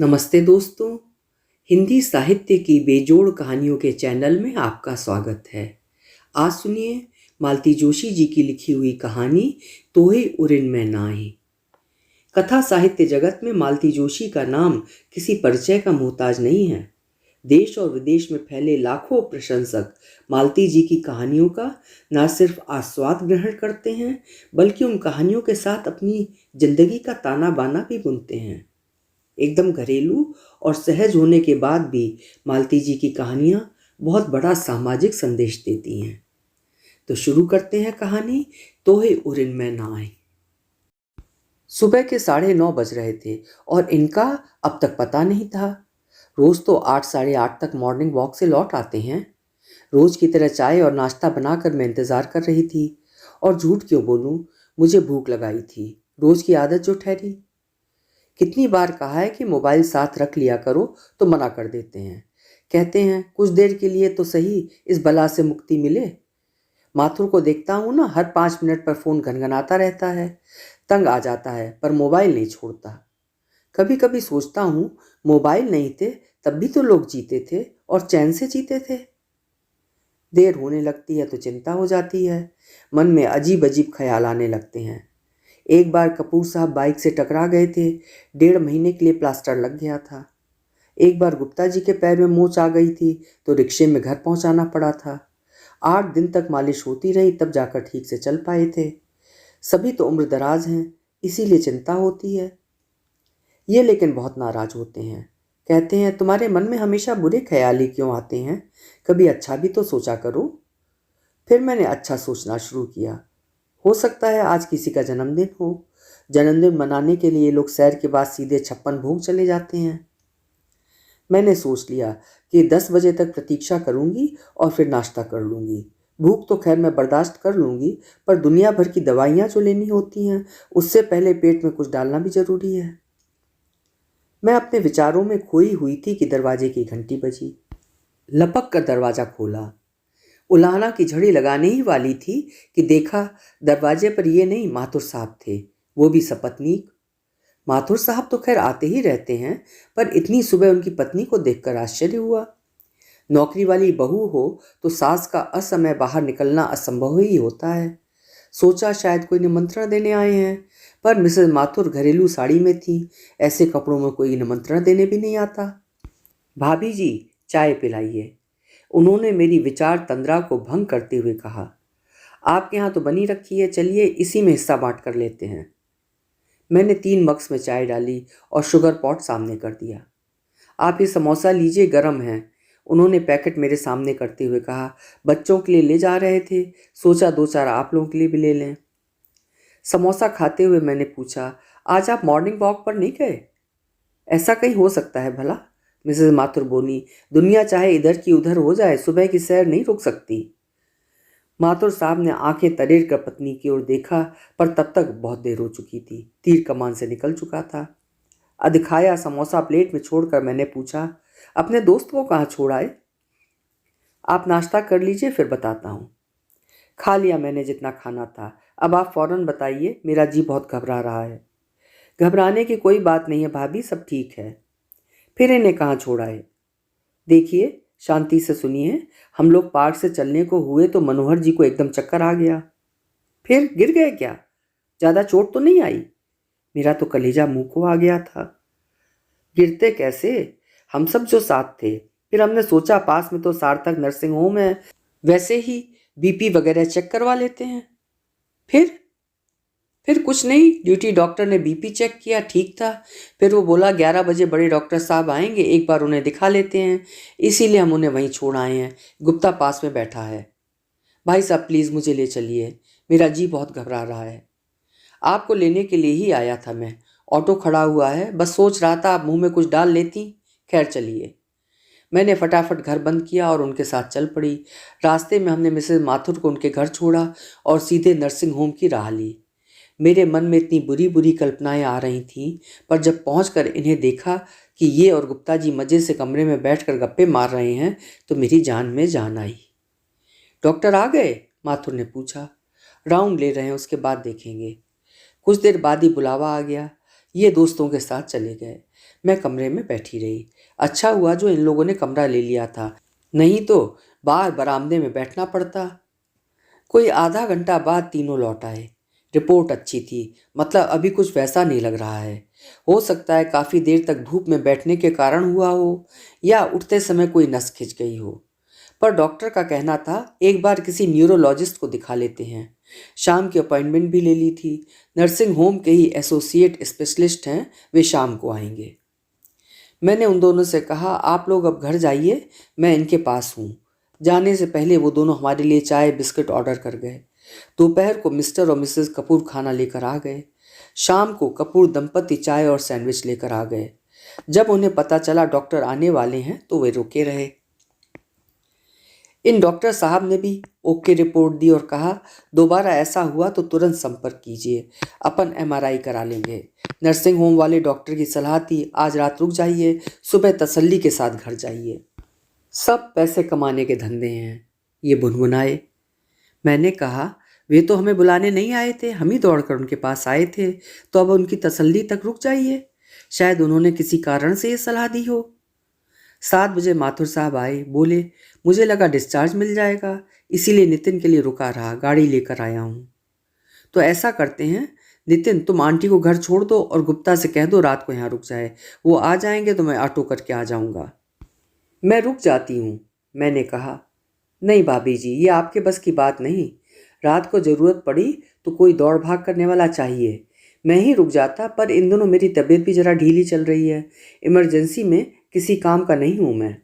नमस्ते दोस्तों। हिंदी साहित्य की बेजोड़ कहानियों के चैनल में आपका स्वागत है। आज सुनिए मालती जोशी जी की लिखी हुई कहानी तोहे उरिन में नाई। कथा साहित्य जगत में मालती जोशी का नाम किसी परिचय का मोहताज नहीं है। देश और विदेश में फैले लाखों प्रशंसक मालती जी की कहानियों का न सिर्फ आस्वाद ग्रहण करते हैं, बल्कि उन कहानियों के साथ अपनी जिंदगी का ताना बाना भी बुनते हैं। एकदम घरेलू और सहज होने के बाद भी मालती जी की कहानियां बहुत बड़ा सामाजिक संदेश देती हैं। तो शुरू करते हैं कहानी तोहे उरिन में नाई। सुबह के 9:30 बज रहे थे और इनका अब तक पता नहीं था। रोज तो 8 साढ़े 8 तक मॉर्निंग वॉक से लौट आते हैं। रोज की तरह चाय और नाश्ता बनाकर मैं इंतजार कर रही थी, और झूठ क्यों बोलूं, मुझे भूख लगाई थी। रोज की आदत जो ठहरी। कितनी बार कहा है कि मोबाइल साथ रख लिया करो, तो मना कर देते हैं। कहते हैं कुछ देर के लिए तो सही इस बला से मुक्ति मिले। माथुर को देखता हूं ना, हर 5 मिनट पर फोन घनघनाता रहता है। तंग आ जाता है, पर मोबाइल नहीं छोड़ता। कभी कभी सोचता हूं, मोबाइल नहीं थे तब भी तो लोग जीते थे और चैन से जीते थे। देर होने लगती है तो चिंता हो जाती है। मन में अजीब अजीब ख्याल आने लगते हैं। एक बार कपूर साहब बाइक से टकरा गए थे। 1.5 महीने के लिए प्लास्टर लग गया था। एक बार गुप्ता जी के पैर में मोच आ गई थी तो रिक्शे में घर पहुंचाना पड़ा था। 8 दिन तक मालिश होती रही, तब जाकर ठीक से चल पाए थे। सभी तो उम्र दराज हैं, इसीलिए चिंता होती है। ये लेकिन बहुत नाराज होते हैं। कहते हैं तुम्हारे मन में हमेशा बुरे ख्याल ही क्यों आते हैं, कभी अच्छा भी तो सोचा करो। फिर मैंने अच्छा सोचना शुरू किया। हो सकता है आज किसी का जन्मदिन हो। जन्मदिन मनाने के लिए लोग सैर के बाद सीधे 56 भोग चले जाते हैं। मैंने सोच लिया कि 10 बजे तक प्रतीक्षा करूंगी और फिर नाश्ता कर लूंगी। भूख तो खैर मैं बर्दाश्त कर लूंगी, पर दुनिया भर की दवाइयां जो लेनी होती हैं, उससे पहले पेट में कुछ डालना भी जरूरी है। मैं अपने विचारों में खोई हुई थी कि दरवाजे की घंटी बजी। लपक कर दरवाजा खोला। उलाहना की झड़ी लगाने ही वाली थी कि देखा, दरवाजे पर ये नहीं माथुर साहब थे, वो भी सपत्नीक। माथुर साहब तो खैर आते ही रहते हैं, पर इतनी सुबह उनकी पत्नी को देखकर आश्चर्य हुआ। नौकरी वाली बहू हो तो सास का असमय बाहर निकलना असंभव ही होता है। सोचा शायद कोई निमंत्रण देने आए हैं, पर मिसेस माथुर घरेलू साड़ी में थी। ऐसे कपड़ों में कोई निमंत्रण देने भी नहीं आता। भाभी जी, चाय पिलाइए, उन्होंने मेरी विचार तंद्रा को भंग करते हुए कहा। आपके यहाँ तो बनी रखी है, चलिए इसी में हिस्सा बांट कर लेते हैं। मैंने 3 मग्स में चाय डाली और शुगर पॉट सामने कर दिया। आप ये समोसा लीजिए, गरम है, उन्होंने पैकेट मेरे सामने करते हुए कहा। बच्चों के लिए ले जा रहे थे, सोचा 2-4 आप लोगों के लिए भी ले लें। समोसा खाते हुए मैंने पूछा, आज आप मॉर्निंग वॉक पर नहीं गए? ऐसा कहीं हो सकता है भला? मिसेस माथुर बोली। दुनिया चाहे इधर की उधर हो जाए, सुबह की सैर नहीं रुक सकती। माथुर साहब ने आंखें तरेर कर पत्नी की ओर देखा, पर तब तक बहुत देर हो चुकी थी। तीर कमान से निकल चुका था। अधखाया समोसा प्लेट में छोड़कर मैंने पूछा, अपने दोस्त को कहाँ छोड़ आए? आप नाश्ता कर लीजिए, फिर बताता हूँ। खा लिया मैंने जितना खाना था। अब आप फौरन बताइए, मेरा जी बहुत घबरा रहा है। घबराने की कोई बात नहीं है भाभी, सब ठीक है। फिर इन्हें कहाँ छोड़ आए? देखिए, शांति से सुनिए। हम लोग पार्क से चलने को हुए तो मनोहर जी को एकदम चक्कर आ गया। फिर गिर गए क्या? ज्यादा चोट तो नहीं आई? मेरा तो कलेजा मुंह को आ गया था। गिरते कैसे, हम सब जो साथ थे। फिर हमने सोचा पास में तो सार्थक नर्सिंग होम है, वैसे ही बीपी वगैरह चेक करवा लेते हैं। फिर कुछ नहीं, ड्यूटी डॉक्टर ने बीपी चेक किया, ठीक था। फिर वो बोला 11 बजे बड़े डॉक्टर साहब आएंगे, एक बार उन्हें दिखा लेते हैं। इसीलिए हम उन्हें वहीं छोड़ आए हैं। गुप्ता पास में बैठा है। भाई साहब प्लीज़ मुझे ले चलिए, मेरा जी बहुत घबरा रहा है। आपको लेने के लिए ही आया था मैं। ऑटो खड़ा हुआ है, बस सोच रहा था आप मुंह में कुछ डाल लेती। खैर चलिए। मैंने फटाफट घर बंद किया और उनके साथ चल पड़ी। रास्ते में हमने मिसेस माथुर को उनके घर छोड़ा और सीधे नर्सिंग होम की राह ली। मेरे मन में इतनी बुरी बुरी कल्पनाएं आ रही थीं, पर जब पहुंचकर इन्हें देखा कि ये और गुप्ता जी मज़े से कमरे में बैठकर गप्पे मार रहे हैं, तो मेरी जान में जान आई। डॉक्टर आ गए? माथुर ने पूछा। राउंड ले रहे हैं, उसके बाद देखेंगे। कुछ देर बाद ही बुलावा आ गया। ये दोस्तों के साथ चले गए। मैं कमरे में बैठी रही। अच्छा हुआ जो इन लोगों ने कमरा ले लिया था, नहीं तो बाहर बरामदे में बैठना पड़ता। कोई आधा घंटा बाद तीनों लौट आए। रिपोर्ट अच्छी थी, मतलब अभी कुछ वैसा नहीं लग रहा है। हो सकता है काफ़ी देर तक धूप में बैठने के कारण हुआ हो या उठते समय कोई नस खिंच गई हो। पर डॉक्टर का कहना था एक बार किसी न्यूरोलॉजिस्ट को दिखा लेते हैं। शाम की अपॉइंटमेंट भी ले ली थी। नर्सिंग होम के ही एसोसिएट स्पेशलिस्ट हैं, वे शाम को आएंगे। मैंने उन दोनों से कहा आप लोग अब घर जाइए, मैं इनके पास हूँ। जाने से पहले वो दोनों हमारे लिए चाय बिस्किट ऑर्डर कर गए। दोपहर को मिस्टर और मिसेस कपूर खाना लेकर आ गए। शाम को कपूर दंपति चाय और सैंडविच लेकर आ गए। जब उन्हें पता चला डॉक्टर आने वाले हैं तो वे रुके रहे। इन डॉक्टर साहब ने भी ओके रिपोर्ट दी और कहा दोबारा ऐसा हुआ तो तुरंत संपर्क कीजिए, अपन एमआरआई करा लेंगे। नर्सिंग होम वाले डॉक्टर की सलाह थी आज रात रुक जाइए, सुबह तसल्ली के साथ घर जाइए। सब पैसे कमाने के धंधे हैं, ये भुनभुनाए। मैंने कहा वे तो हमें बुलाने नहीं आए थे, हम ही दौड़कर उनके पास आए थे, तो अब उनकी तसल्ली तक रुक जाइए। शायद उन्होंने किसी कारण से ये सलाह दी हो। 7 बजे माथुर साहब आए, बोले मुझे लगा डिस्चार्ज मिल जाएगा, इसीलिए नितिन के लिए रुका रहा, गाड़ी लेकर आया हूँ। तो ऐसा करते हैं नितिन, तुम आंटी को घर छोड़ दो और गुप्ता से कह दो रात को यहाँ रुक जाए। वो आ जाएंगे तो मैं ऑटो करके आ जाऊँगा। मैं रुक जाती हूँ, मैंने कहा। नहीं भाभी जी, ये आपके बस की बात नहीं। रात को ज़रूरत पड़ी तो कोई दौड़ भाग करने वाला चाहिए। मैं ही रुक जाता, पर इन दोनों मेरी तबीयत भी ज़रा ढीली चल रही है। इमरजेंसी में किसी काम का नहीं हूँ मैं।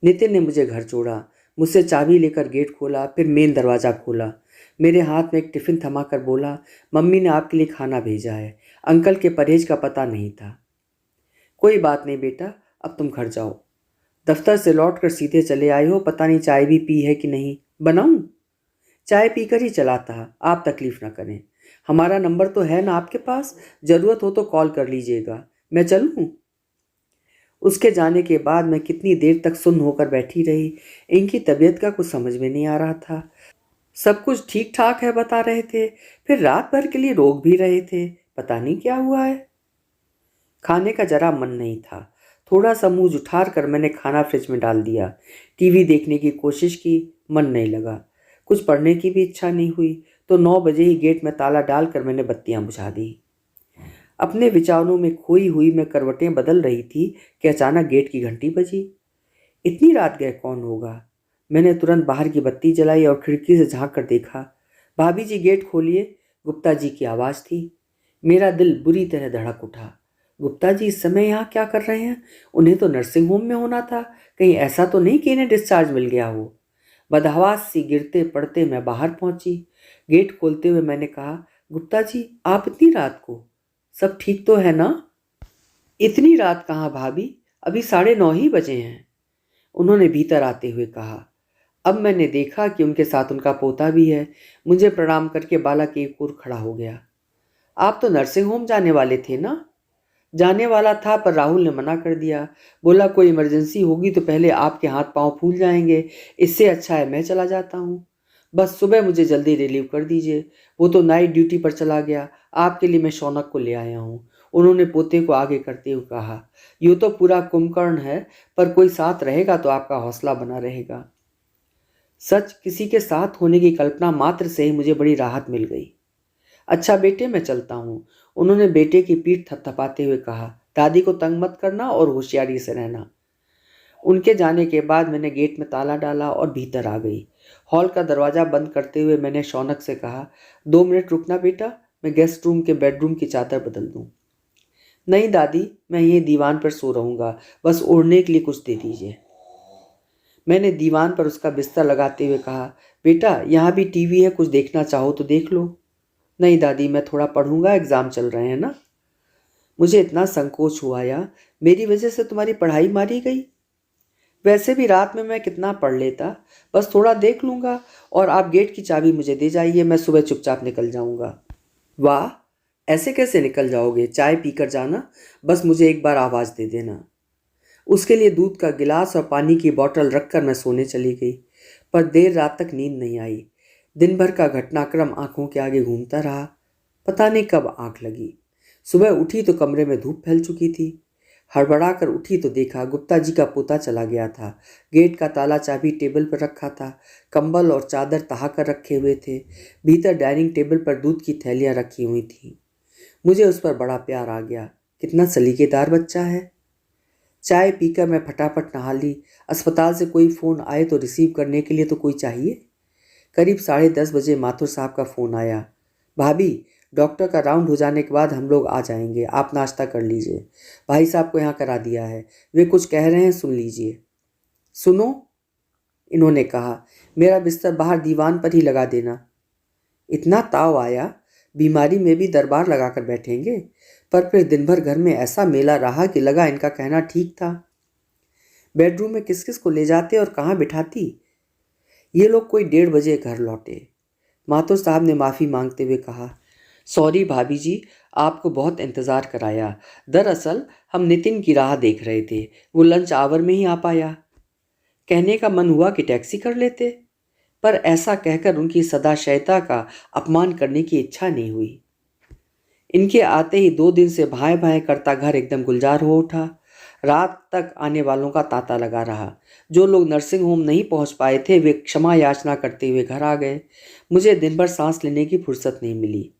नितिन ने मुझे घर छोड़ा, मुझसे चाबी लेकर गेट खोला, फिर मेन दरवाज़ा खोला। मेरे हाथ में एक टिफ़िन थमा कर बोला मम्मी ने आपके लिए खाना भेजा है, अंकल के परहेज का पता नहीं था। कोई बात नहीं बेटा, अब तुम घर जाओ। दफ्तर से लौटकर सीधे चले आए हो, पता नहीं चाय भी पी है कि नहीं। बनाऊं? चाय पीकर ही चला था, आप तकलीफ ना करें। हमारा नंबर तो है ना आपके पास, ज़रूरत हो तो कॉल कर लीजिएगा। मैं चलूं? उसके जाने के बाद मैं कितनी देर तक सुन्न होकर बैठी रही। इनकी तबीयत का कुछ समझ में नहीं आ रहा था। सब कुछ ठीक ठाक है बता रहे थे, फिर रात भर के लिए रोक भी रहे थे, पता नहीं क्या हुआ है। खाने का जरा मन नहीं था। थोड़ा सा मुंह जुठार कर मैंने खाना फ्रिज में डाल दिया। टीवी देखने की कोशिश की, मन नहीं लगा। कुछ पढ़ने की भी इच्छा नहीं हुई, तो 9 बजे ही गेट में ताला डालकर मैंने बत्तियां बुझा दी। अपने विचारों में खोई हुई मैं करवटें बदल रही थी कि अचानक गेट की घंटी बजी। इतनी रात गए कौन होगा? मैंने तुरंत बाहर की बत्ती जलाई और खिड़की से झांक कर देखा। भाभी जी गेट खोलिए, गुप्ता जी की आवाज़ थी। मेरा दिल बुरी तरह धड़क उठा। गुप्ता जी इस समय यहाँ क्या कर रहे हैं? उन्हें तो नर्सिंग होम में होना था, कहीं ऐसा तो नहीं कि इन्हें डिस्चार्ज मिल गया हो। बदहवास सी गिरते पड़ते मैं बाहर पहुंची। गेट खोलते हुए मैंने कहा गुप्ता जी आप इतनी रात को, सब ठीक तो है ना? इतनी रात कहाँ भाभी, अभी 9:30 ही बजे हैं, उन्होंने भीतर आते हुए कहा। अब मैंने देखा कि उनके साथ उनका पोता भी है। मुझे प्रणाम करके बालक एक ओर खड़ा हो गया। आप तो नर्सिंग होम जाने वाले थे ना? जाने वाला था, पर राहुल ने मना कर दिया। बोला कोई इमरजेंसी होगी तो पहले आपके हाथ पांव फूल जाएंगे, इससे अच्छा है मैं चला जाता हूँ। बस सुबह मुझे जल्दी रिलीव कर दीजिए। वो तो नाइट ड्यूटी पर चला गया, आपके लिए मैं शौनक को ले आया हूँ, उन्होंने पोते को आगे करते हुए कहा। यूँ तो पूरा कुंभकर्ण है, पर कोई साथ रहेगा तो आपका हौसला बना रहेगा। सच, किसी के साथ होने की कल्पना मात्र से ही मुझे बड़ी राहत मिल गई। अच्छा बेटे मैं चलता हूँ, उन्होंने बेटे की पीठ थपथपाते हुए कहा। दादी को तंग मत करना और होशियारी से रहना। उनके जाने के बाद मैंने गेट में ताला डाला और भीतर आ गई। हॉल का दरवाज़ा बंद करते हुए मैंने शौनक से कहा 2 मिनट रुकना बेटा, मैं गेस्ट रूम के बेडरूम की चादर बदल दूँ। नहीं दादी, मैं यहीं दीवान पर सो रहूँगा, बस ओढ़ने के लिए कुछ दे दीजिए। मैंने दीवान पर उसका बिस्तर लगाते हुए कहा बेटा यहाँ भी टीवी है, कुछ देखना चाहो तो देख लो। नहीं दादी, मैं थोड़ा पढ़ूंगा, एग्ज़ाम चल रहे हैं ना। मुझे इतना संकोच हुआ या मेरी वजह से तुम्हारी पढ़ाई मारी गई? वैसे भी रात में मैं कितना पढ़ लेता, बस थोड़ा देख लूँगा और आप गेट की चाबी मुझे दे जाइए, मैं सुबह चुपचाप निकल जाऊँगा। वाह, ऐसे कैसे निकल जाओगे? चाय पीकर जाना, बस मुझे एक बार आवाज़ दे देना। उसके लिए दूध का गिलास और पानी की बोतल रखकर मैं सोने चली गई, पर देर रात तक नींद नहीं आई। दिन भर का घटनाक्रम आंखों के आगे घूमता रहा, पता नहीं कब आंख लगी। सुबह उठी तो कमरे में धूप फैल चुकी थी। हड़बड़ा कर उठी तो देखा गुप्ता जी का पोता चला गया था। गेट का ताला चाबी टेबल पर रखा था। कंबल और चादर तहा कर रखे हुए थे। भीतर डाइनिंग टेबल पर दूध की थैलियां रखी हुई थीं। मुझे उस पर बड़ा प्यार आ गया। कितना सलीकेदार बच्चा है। चाय पीकर मैं फटाफट नहा ली। अस्पताल से कोई फ़ोन आए तो रिसीव करने के लिए तो कोई चाहिए। करीब 10:30 बजे माथुर साहब का फ़ोन आया। भाभी, डॉक्टर का राउंड हो जाने के बाद हम लोग आ जाएंगे, आप नाश्ता कर लीजिए। भाई साहब को यहाँ करा दिया है, वे कुछ कह रहे हैं, सुन लीजिए। सुनो, इन्होंने कहा, मेरा बिस्तर बाहर दीवान पर ही लगा देना। इतना ताव आया, बीमारी में भी दरबार लगाकर बैठेंगे। पर फिर दिन भर घर में ऐसा मेला रहा कि लगा इनका कहना ठीक था। बेडरूम में किस किस को ले जाते और कहाँ बिठाती। ये लोग कोई 1:30 बजे घर लौटे। माथुर साहब ने माफ़ी मांगते हुए कहा, सॉरी भाभी जी, आपको बहुत इंतज़ार कराया। दरअसल हम नितिन की राह देख रहे थे, वो लंच आवर में ही आ पाया। कहने का मन हुआ कि टैक्सी कर लेते, पर ऐसा कहकर उनकी सदाशयता का अपमान करने की इच्छा नहीं हुई। इनके आते ही 2 दिन से भाएं भाएं करता घर एकदम गुलजार हो उठा। रात तक आने वालों का तांता लगा रहा। जो लोग नर्सिंग होम नहीं पहुंच पाए थे वे क्षमा याचना करते हुए घर आ गए। मुझे दिन भर सांस लेने की फुर्सत नहीं मिली।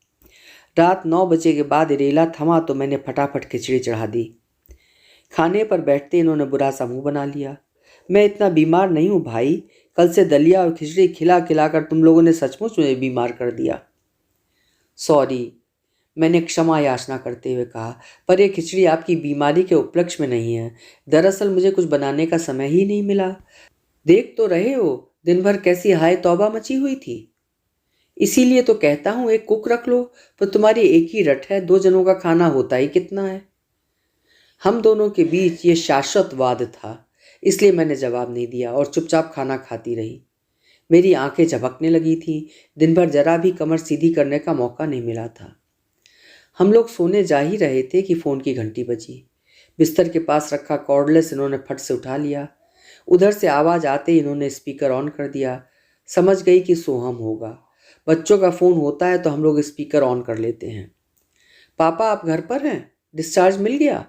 रात 9 बजे के बाद रेला थमा तो मैंने फटाफट खिचड़ी चढ़ा दी। खाने पर बैठते इन्होंने बुरा सा मुंह बना लिया। मैं इतना बीमार नहीं हूँ भाई, कल से दलिया और खिचड़ी खिला खिलाकर तुम लोगों ने सचमुच मुझे बीमार कर दिया। सॉरी, मैंने क्षमा याचना करते हुए कहा, पर यह खिचड़ी आपकी बीमारी के उपलक्ष्य में नहीं है। दरअसल मुझे कुछ बनाने का समय ही नहीं मिला। देख तो रहे हो दिन भर कैसी हाय तौबा मची हुई थी। इसीलिए तो कहता हूँ एक कुक रख लो, पर तुम्हारी एक ही रट है, 2 जनों का खाना होता ही कितना है। हम दोनों के बीच ये शाश्वत वाद था, इसलिए मैंने जवाब नहीं दिया और चुपचाप खाना खाती रही। मेरी आंखें झपकने लगी थीं। दिन भर जरा भी कमर सीधी करने का मौका नहीं मिला था। हम लोग सोने जा ही रहे थे कि फ़ोन की घंटी बजी। बिस्तर के पास रखा कॉर्डलेस इन्होंने फट से उठा लिया। उधर से आवाज़ आते ही इन्होंने स्पीकर ऑन कर दिया। समझ गई कि सोहम होगा। बच्चों का फ़ोन होता है तो हम लोग स्पीकर ऑन कर लेते हैं। पापा आप घर पर हैं? डिस्चार्ज मिल गया?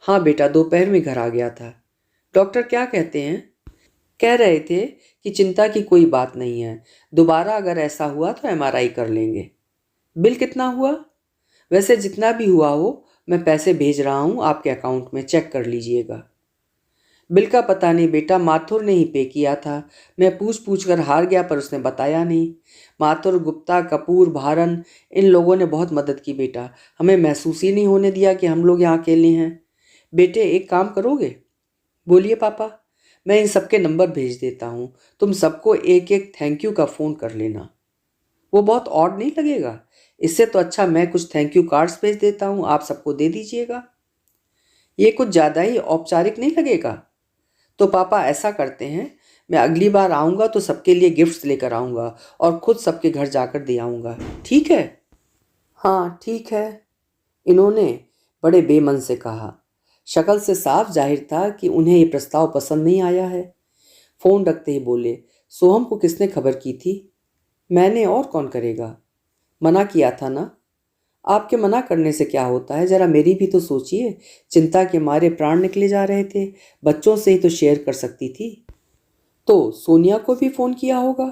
हाँ बेटा, दोपहर में घर आ गया था। डॉक्टर क्या कहते हैं? कह रहे थे कि चिंता की कोई बात नहीं है, दोबारा अगर ऐसा हुआ तो एमआरआई कर लेंगे। बिल कितना हुआ? वैसे जितना भी हुआ हो, मैं पैसे भेज रहा हूँ आपके अकाउंट में, चेक कर लीजिएगा। बिल का पता नहीं बेटा, माथुर ने ही पे किया था। मैं पूछ पूछ कर हार गया पर उसने बताया नहीं। माथुर, गुप्ता, कपूर, भारन, इन लोगों ने बहुत मदद की बेटा। हमें महसूस ही नहीं होने दिया कि हम लोग यहाँ अकेले हैं। बेटे एक काम करोगे? बोलिए पापा। मैं इन सबके नंबर भेज देता हूँ, तुम सबको एक एक थैंक यू का फ़ोन कर लेना। वो बहुत ऑड नहीं लगेगा? इससे तो अच्छा मैं कुछ थैंक यू कार्ड्स भेज देता हूँ, आप सबको दे दीजिएगा। ये कुछ ज़्यादा ही औपचारिक नहीं लगेगा? तो पापा ऐसा करते हैं, मैं अगली बार आऊँगा तो सबके लिए गिफ्ट्स लेकर आऊँगा और खुद सबके घर जाकर दे आऊँगा, ठीक है? हाँ ठीक है, इन्होंने बड़े बेमन से कहा। शक्ल से साफ जाहिर था कि उन्हें ये प्रस्ताव पसंद नहीं आया है। फ़ोन रखते ही बोले, सोहम को किसने खबर की थी? मैंने, और कौन करेगा? मना किया था ना? आपके मना करने से क्या होता है, ज़रा मेरी भी तो सोचिए। चिंता के मारे प्राण निकले जा रहे थे, बच्चों से ही तो शेयर कर सकती थी। तो सोनिया को भी फ़ोन किया होगा।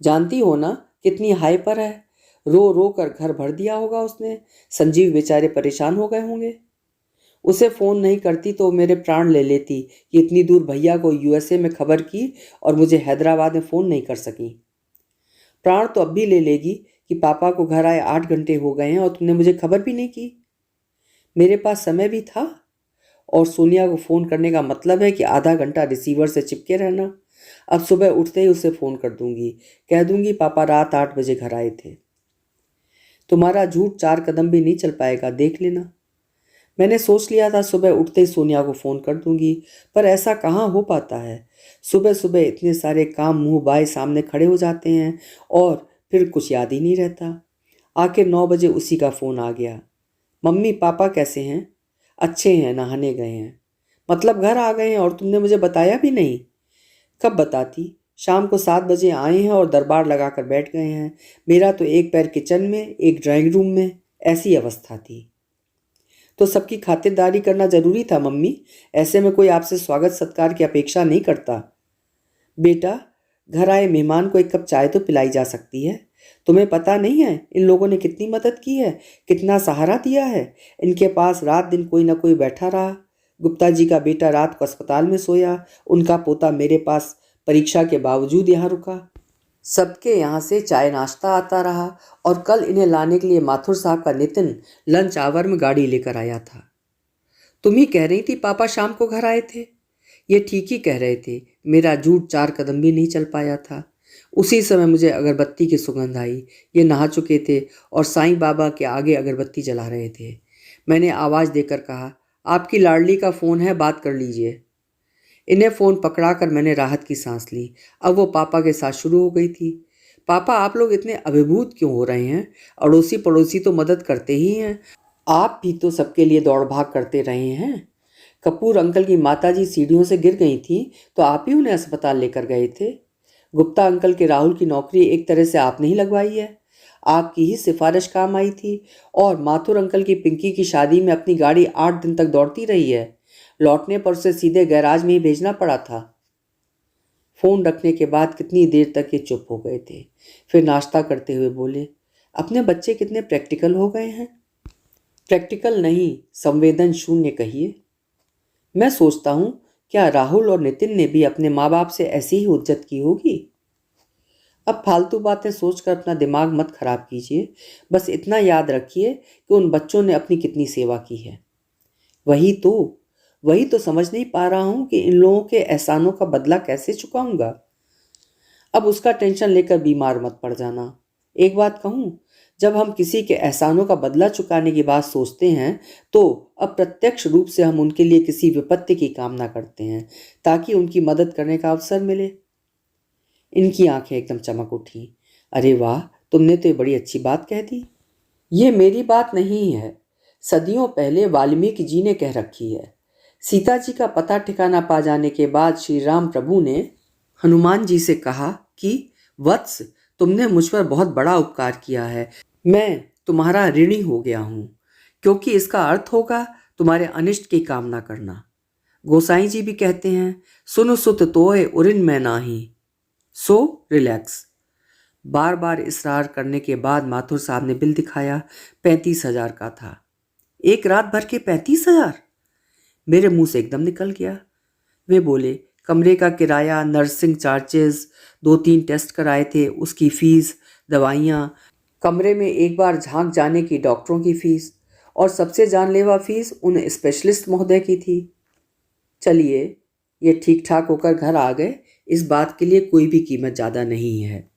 जानती हो ना कितनी हाई पर है, रो रो कर घर भर दिया होगा उसने। संजीव बेचारे परेशान हो गए होंगे। उसे फ़ोन नहीं करती तो मेरे प्राण ले लेती कि इतनी दूर भैया को यूएसए में खबर की और मुझे हैदराबाद में फ़ोन नहीं कर सकी। प्राण तो अब भी ले लेगी कि पापा को घर आए 8 घंटे हो गए हैं और तुमने मुझे खबर भी नहीं की। मेरे पास समय भी था, और सोनिया को फ़ोन करने का मतलब है कि आधा घंटा रिसीवर से चिपके रहना। अब सुबह उठते ही उसे फ़ोन कर दूंगी, कह दूंगी पापा रात 8 बजे घर आए थे। तुम्हारा झूठ 4 कदम भी नहीं चल पाएगा, देख लेना। मैंने सोच लिया था सुबह उठते ही सोनिया को फ़ोन कर दूंगी, पर ऐसा कहाँ हो पाता है। सुबह सुबह इतने सारे काम मुंह बाएं सामने खड़े हो जाते हैं और फिर कुछ याद ही नहीं रहता। आखिर 9 बजे उसी का फ़ोन आ गया। मम्मी पापा कैसे हैं? अच्छे हैं, नहाने गए हैं। मतलब घर आ गए हैं और तुमने मुझे बताया भी नहीं? कब बताती, शाम को 7 बजे आए हैं और दरबार लगा कर बैठ गए हैं। मेरा तो एक पैर किचन में एक ड्राइंग रूम में, ऐसी अवस्था थी। तो सबकी खातिरदारी करना जरूरी था मम्मी। ऐसे में कोई आपसे स्वागत सत्कार की अपेक्षा नहीं करता। बेटा, घर आए मेहमान को एक कप चाय तो पिलाई जा सकती है। तुम्हें पता नहीं है इन लोगों ने कितनी मदद की है, कितना सहारा दिया है। इनके पास रात दिन कोई ना कोई बैठा रहा। गुप्ता जी का बेटा रात को अस्पताल में सोया, उनका पोता मेरे पास परीक्षा के बावजूद यहाँ रुका। सबके यहाँ से चाय नाश्ता आता रहा और कल इन्हें लाने के लिए माथुर साहब का नितिन लंच आवर में गाड़ी लेकर आया था। तुम ही कह रही थी पापा शाम को घर आए थे। ये ठीक ही कह रहे थे, मेरा झूठ 4 कदम भी नहीं चल पाया था। उसी समय मुझे अगरबत्ती की सुगंध आई। ये नहा चुके थे और साईं बाबा के आगे अगरबत्ती जला रहे थे। मैंने आवाज़ देकर कहा, आपकी लाडली का फ़ोन है, बात कर लीजिए। इन्हें फ़ोन पकड़ाकर मैंने राहत की सांस ली। अब वो पापा के साथ शुरू हो गई थी। पापा, आप लोग इतने अभिभूत क्यों हो रहे हैं? अड़ोसी पड़ोसी तो मदद करते ही हैं, आप भी तो सबके लिए दौड़ भाग करते रहे हैं। कपूर अंकल की माताजी सीढ़ियों से गिर गई थी तो आप ही उन्हें अस्पताल लेकर गए थे। गुप्ता अंकल के राहुल की नौकरी एक तरह से आपने ही लगवाई है, आपकी ही सिफारिश काम आई थी। और माथुर अंकल की पिंकी की शादी में अपनी गाड़ी 8 दिन तक दौड़ती रही है। लौटने पर उसे सीधे गैराज में ही भेजना पड़ा था। फ़ोन रखने के बाद कितनी देर तक ये चुप हो गए थे। फिर नाश्ता करते हुए बोले, अपने बच्चे कितने प्रैक्टिकल हो गए हैं। प्रैक्टिकल नहीं, संवेदन शून्य कहिए। मैं सोचता हूँ, क्या राहुल और नितिन ने भी अपने माँ बाप से ऐसी ही उज्जत की होगी। अब फालतू बातें सोचकर अपना दिमाग मत खराब कीजिए। बस इतना याद रखिए कि उन बच्चों ने अपनी कितनी सेवा की है। वही तो वही तो समझ नहीं पा रहा हूँ कि इन लोगों के एहसानों का बदला कैसे चुकाऊंगा। अब उसका टेंशन लेकर बीमार मत पड़ जाना। एक बात कहूँ, जब हम किसी के एहसानों का बदला चुकाने की बात सोचते हैं तो अप्रत्यक्ष रूप से हम उनके लिए किसी विपत्ति की कामना करते हैं ताकि उनकी मदद करने का अवसर मिले। इनकी आंखें एकदम चमक उठी। अरे वाह, तुमने तो ये बड़ी अच्छी बात कह दी। ये मेरी बात नहीं है, सदियों पहले वाल्मीकि जी ने कह रखी है। सीता जी का पता ठिकाना पा जाने के बाद श्री राम प्रभु ने हनुमान जी से कहा कि वत्स, तुमने मुझ पर बहुत बड़ा उपकार किया है, मैं तुम्हारा ऋणी हो गया हूँ, क्योंकि इसका अर्थ होगा तुम्हारे अनिष्ट की कामना करना। गोसाई जी भी कहते हैं, सुन सुत तोय उरिन मैं नाही, सो रिलैक्स। बार बार इसरार करने के बाद माथुर साहब ने बिल दिखाया। 35,000 का था। एक रात भर के 35,000? मेरे मुंह से एकदम निकल गया। वे बोले, कमरे का किराया, नर्सिंग चार्जेस, 2-3 टेस्ट कराए थे उसकी फीस, दवाइयाँ, कमरे में एक बार झांक जाने की डॉक्टरों की फीस, और सबसे जानलेवा फीस उन स्पेशलिस्ट महोदय की थी। चलिए, ये ठीक ठाक होकर घर आ गए, इस बात के लिए कोई भी कीमत ज़्यादा नहीं है।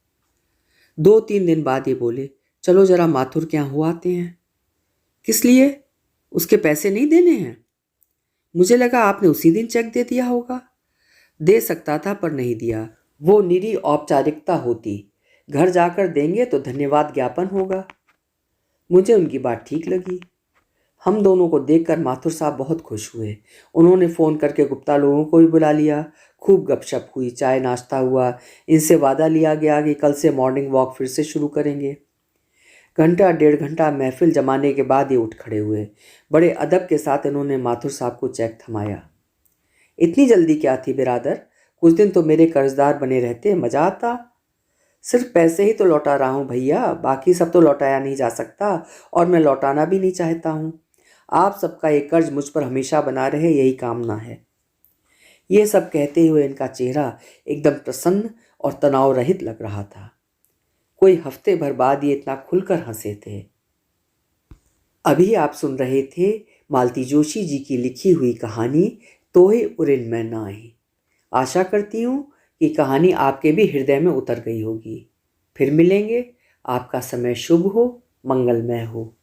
2-3 दिन बाद ये बोले, चलो ज़रा माथुर के यहाँ हो आते हैं। किस लिए? उसके पैसे नहीं देने हैं? मुझे लगा आपने उसी दिन चेक दे दिया होगा। दे सकता था पर नहीं दिया, वो निरी औपचारिकता होती। घर जाकर देंगे तो धन्यवाद ज्ञापन होगा। मुझे उनकी बात ठीक लगी। हम दोनों को देखकर माथुर साहब बहुत खुश हुए। उन्होंने फ़ोन करके गुप्ता लोगों को भी बुला लिया। खूब गपशप हुई, चाय नाश्ता हुआ। इनसे वादा लिया गया कि कल से मॉर्निंग वॉक फिर से शुरू करेंगे। घंटा 1.5 घंटा महफिल जमाने के बाद ये उठ खड़े हुए। बड़े अदब के साथ इन्होंने माथुर साहब को चेक थमाया। इतनी जल्दी क्या थी बिरादर, कुछ दिन तो मेरे कर्जदार बने रहते, मज़ा आता। सिर्फ पैसे ही तो लौटा रहा हूँ भैया, बाकी सब तो लौटाया नहीं जा सकता और मैं लौटाना भी नहीं चाहता हूँ। आप सबका ये कर्ज मुझ पर हमेशा बना रहे, यही कामना है। ये सब कहते हुए इनका चेहरा एकदम प्रसन्न और तनाव रहित लग रहा था। कोई हफ्ते भर बाद ये इतना खुलकर हंसे थे। अभी आप सुन रहे थे मालती जोशी जी की लिखी हुई कहानी तोहे उरिन मैं नाहीं। आशा करती हूँ कि कहानी आपके भी हृदय में उतर गई होगी। फिर मिलेंगे। आपका समय शुभ हो, मंगलमय हो।